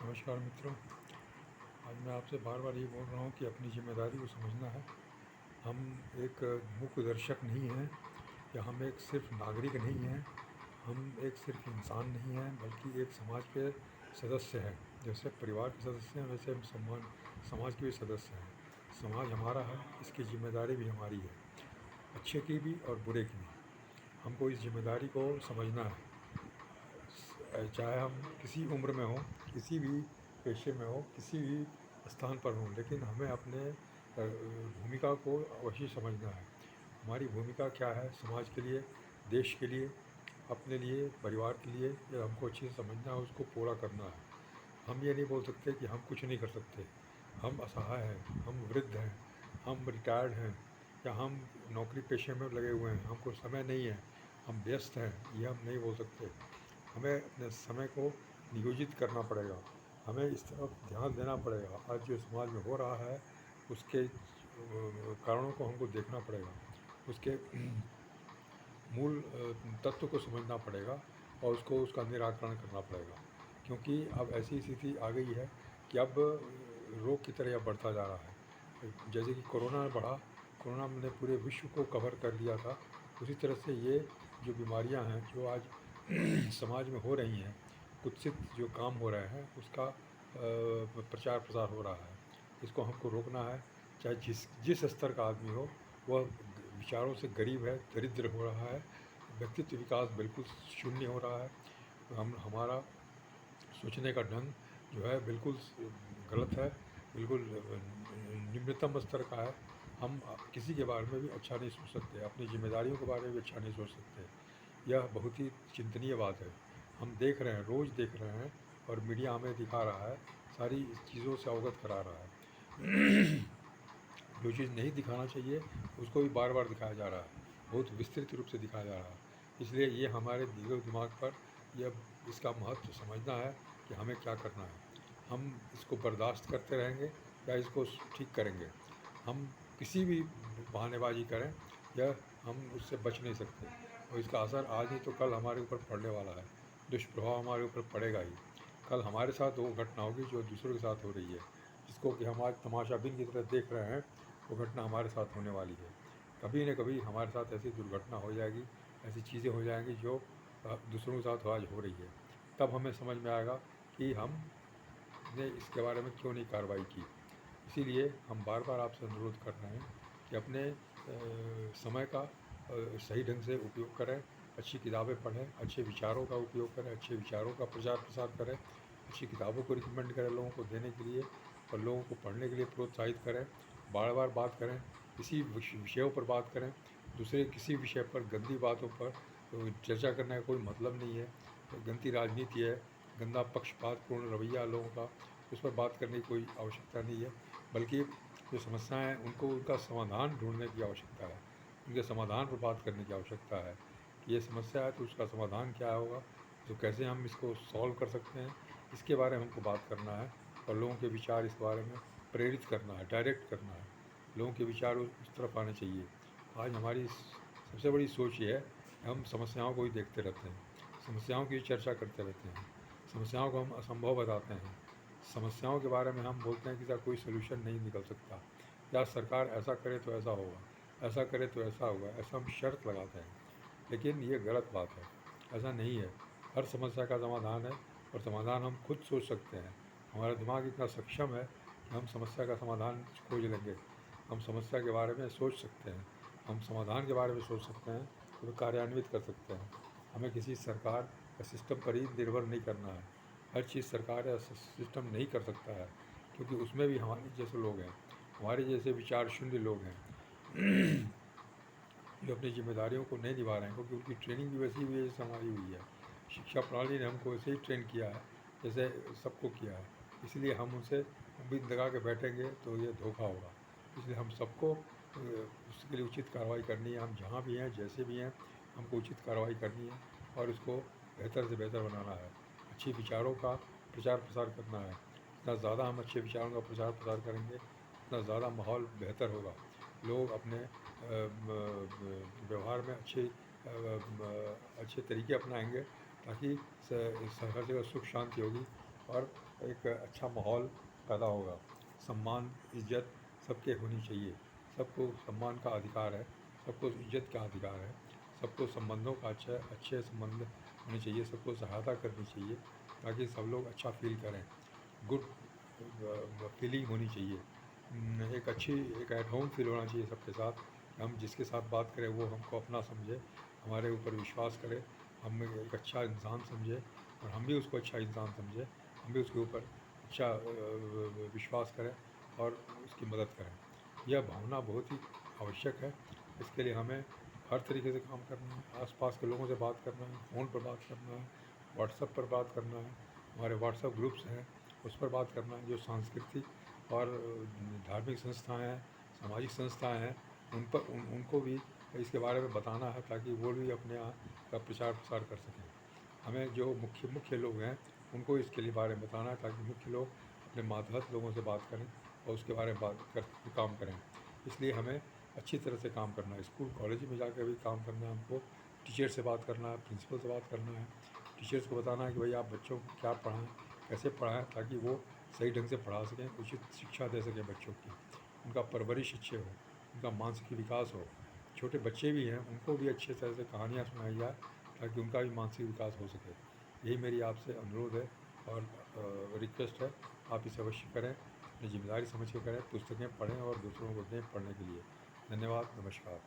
नमस्कार मित्रों। आज मैं आपसे बार बार ये बोल रहा हूँ कि अपनी जिम्मेदारी को समझना है। हम एक मूक दर्शक नहीं हैं या हम एक सिर्फ नागरिक नहीं हैं। हम एक सिर्फ इंसान नहीं हैं बल्कि एक समाज के सदस्य हैं। जैसे परिवार के सदस्य हैं वैसे हम समाज के भी सदस्य हैं। समाज हमारा है, इसकी जिम्मेदारी भी हमारी है, अच्छे की भी और बुरे की भी। हमको इस जिम्मेदारी को समझना है। चाहे हम किसी उम्र में हों, किसी भी पेशे में हो, किसी भी स्थान पर हों, लेकिन हमें अपने भूमिका को अवश्य समझना है। हमारी भूमिका क्या है समाज के लिए, देश के लिए, अपने लिए, परिवार के लिए, ये हमको अच्छे से समझना है, उसको पूरा करना है। हम ये नहीं बोल सकते कि हम कुछ नहीं कर सकते, हम असहाय हैं, हम वृद्ध हैं, हम रिटायर्ड हैं, या हम नौकरी पेशे में लगे हुए हैं, हमको समय नहीं है, हम व्यस्त हैं, ये हम नहीं बोल सकते। हमें अपने समय को नियोजित करना पड़ेगा, हमें इस तरफ ध्यान देना पड़ेगा। आज जो समाज में हो रहा है उसके कारणों को हमको देखना पड़ेगा, उसके मूल तत्व को समझना पड़ेगा और उसका निराकरण करना पड़ेगा। क्योंकि अब ऐसी स्थिति आ गई है कि अब रोग की तरह अब बढ़ता जा रहा है। जैसे कि कोरोना बढ़ा, कोरोना ने पूरे विश्व को कवर कर लिया था, उसी तरह से ये जो बीमारियां हैं जो आज समाज में हो रही हैं, कुत्सित जो काम हो रहे हैं उसका प्रचार प्रसार हो रहा है। इसको हमको रोकना है। चाहे जिस स्तर का आदमी हो, वह विचारों से गरीब है, दरिद्र हो रहा है, व्यक्तित्व विकास बिल्कुल शून्य हो रहा है। हमारा सोचने का ढंग जो है बिल्कुल गलत है, बिल्कुल निम्नतम स्तर का है। हम किसी के बारे में भी अच्छा नहीं सोच सकते, अपनी जिम्मेदारियों के बारे में भी अच्छा नहीं सोच सकते। यह बहुत ही चिंतनीय बात है। हम देख रहे हैं, रोज़ देख रहे हैं, और मीडिया हमें दिखा रहा है, सारी चीज़ों से अवगत करा रहा है। जो चीज़ नहीं दिखाना चाहिए उसको भी बार बार दिखाया जा रहा है, बहुत विस्तृत रूप से दिखाया जा रहा है। इसलिए ये हमारे दिलो दिमाग पर यह इसका महत्व समझना है कि हमें क्या करना है। हम इसको बर्दाश्त करते रहेंगे या इसको ठीक करेंगे। हम किसी भी बहानेबाजी करें, यह हम उससे बच नहीं सकते, और इसका असर आज नहीं तो कल हमारे ऊपर पड़ने वाला है। दुष्प्रभाव हमारे ऊपर पड़ेगा ही। कल हमारे साथ वो घटना होगी जो दूसरों के साथ हो रही है, जिसको कि हम आज तमाशाबीन की तरह देख रहे हैं, वो घटना हमारे साथ होने वाली है। कभी न कभी हमारे साथ ऐसी दुर्घटना हो जाएगी, ऐसी चीज़ें हो जाएंगी जो दूसरों के साथ आज हो रही है। तब हमें समझ में आएगा कि हमने इसके बारे में क्यों नहीं कार्रवाई की। इसीलिए हम बार बार आपसे अनुरोध कर रहे हैं कि अपने समय का सही ढंग से उपयोग करें, अच्छी किताबें पढ़ें, अच्छे विचारों का उपयोग करें, अच्छे विचारों का प्रचार प्रसार करें, अच्छी किताबों को रिकमेंड करें लोगों को देने के लिए, और लोगों को पढ़ने के लिए प्रोत्साहित करें। बार बार बात करें, किसी विषयों पर बात करें। दूसरे किसी विषय पर गंदी बातों पर चर्चा करने का कोई मतलब नहीं है। गंदी राजनीति है, गंदा पक्षपातपूर्ण रवैया लोगों का, उस पर बात करने की कोई आवश्यकता नहीं है। बल्कि जो समस्याएं हैं उनको उनका समाधान ढूंढने की आवश्यकता है, उनके समाधान पर बात करने की आवश्यकता है कि ये समस्या है तो उसका समाधान क्या होगा, तो कैसे हम इसको सॉल्व कर सकते हैं, इसके बारे में हमको बात करना है। और लोगों के विचार इस बारे में प्रेरित करना है, डायरेक्ट करना है। लोगों के विचार उस तरफ आने चाहिए। आज हमारी सबसे बड़ी सोच ये है कि हम समस्याओं को ही देखते रहते हैं, समस्याओं की चर्चा करते रहते हैं, समस्याओं को हम असंभव बताते हैं, समस्याओं के बारे में हम बोलते हैं कि इसका कोई सोल्यूशन नहीं निकल सकता, या सरकार ऐसा करे तो ऐसा होगा, ऐसा करे तो ऐसा होगा, ऐसा हम शर्त लगाते हैं। लेकिन ये गलत बात है, ऐसा नहीं है। हर समस्या का समाधान है, और समाधान हम खुद सोच सकते हैं। हमारा दिमाग इतना सक्षम है कि हम समस्या का समाधान खोज लेंगे। हम समस्या के बारे में सोच सकते हैं, हम समाधान के बारे में सोच सकते हैं, तो कार्यान्वित कर सकते हैं। हमें किसी सरकार या सिस्टम पर ही निर्भर नहीं करना है। हर चीज़ सरकार या सिस्टम नहीं कर सकता है, क्योंकि उसमें भी हमारे जैसे लोग हैं, हमारे जैसे विचार शून्य लोग हैं, जो अपनी जिम्मेदारियों को नहीं निभा रहे हैं, क्योंकि उनकी ट्रेनिंग भी वैसी हुई है जैसे हमारी हुई है। शिक्षा प्रणाली ने हमको वैसे ही ट्रेन किया है जैसे सबको किया है। इसलिए हम उनसे उम्मीद लगा के बैठेंगे तो ये धोखा होगा। इसलिए हम सबको उसके लिए उचित कार्रवाई करनी है। हम जहाँ भी हैं, जैसे भी हैं, हमको उचित कार्रवाई करनी है और इसको बेहतर से बेहतर बनाना है। अच्छे विचारों का प्रचार प्रसार करना है। जितना ज़्यादा हम अच्छे विचारों का प्रचार प्रसार करेंगे, उतना ज़्यादा माहौल बेहतर होगा। लोग अपने व्यवहार में अच्छे तरीके अपनाएंगे, ताकि हर जगह सुख शांति होगी, और एक अच्छा माहौल पैदा होगा। सम्मान, इज़्ज़त सबके होनी चाहिए। सबको सम्मान का अधिकार है, सबको इज़्ज़त का अधिकार है, सबको संबंधों का अच्छे संबंध होने चाहिए, सबको सहायता करनी चाहिए ताकि सब लोग अच्छा फ़ील करें। गुड फीलिंग होनी चाहिए। एक एट होम फ़ील होना चाहिए सबके साथ। हम जिसके साथ बात करें वो हमको अपना समझे, हमारे ऊपर विश्वास करे, हम एक अच्छा इंसान समझे और हम भी उसको अच्छा इंसान समझें, हम भी उसके ऊपर अच्छा विश्वास करें और उसकी मदद करें। यह भावना बहुत ही आवश्यक है। इसके लिए हमें हर तरीके से काम करना है, आस-पास के लोगों से बात करना है, फ़ोन पर बात करना है, व्हाट्सएप पर बात करना है, हमारे व्हाट्सएप ग्रुप्स हैं उस पर बात करना है। जो सांस्कृतिक और धार्मिक संस्थाएँ हैं, सामाजिक संस्थाएँ हैं, उनको भी इसके बारे में बताना है ताकि वो भी अपने यहाँ का प्रचार प्रसार कर सकें। हमें जो मुख्य मुख्य लोग हैं उनको इसके लिए बारे में बताना है ताकि मुख्य लोग अपने मातहत लोगों से बात करें और उसके बारे में बात कर काम करें। इसलिए हमें अच्छी तरह से काम करना है। स्कूल कॉलेज में जाकर भी काम करना है हमको, टीचर से बात करना है, प्रिंसिपल से बात करना है, टीचर्स को बताना है कि भाई आप बच्चों को क्या पढ़ाएं, कैसे पढ़ाएं ताकि वो सही ढंग से पढ़ा सकें, उचित शिक्षा दे सकें बच्चों की, उनका परवरिश अच्छे हो, उनका मानसिक विकास हो। छोटे बच्चे भी हैं उनको भी अच्छे तरह से कहानियाँ सुनाई जाए ताकि उनका भी मानसिक विकास हो सके। यही मेरी आपसे अनुरोध है और रिक्वेस्ट है, आप इसे अवश्य करें, अपनी जिम्मेदारी समझ के करें, पुस्तकें पढ़ें और दूसरों को दें पढ़ने के लिए। धन्यवाद, नमस्कार।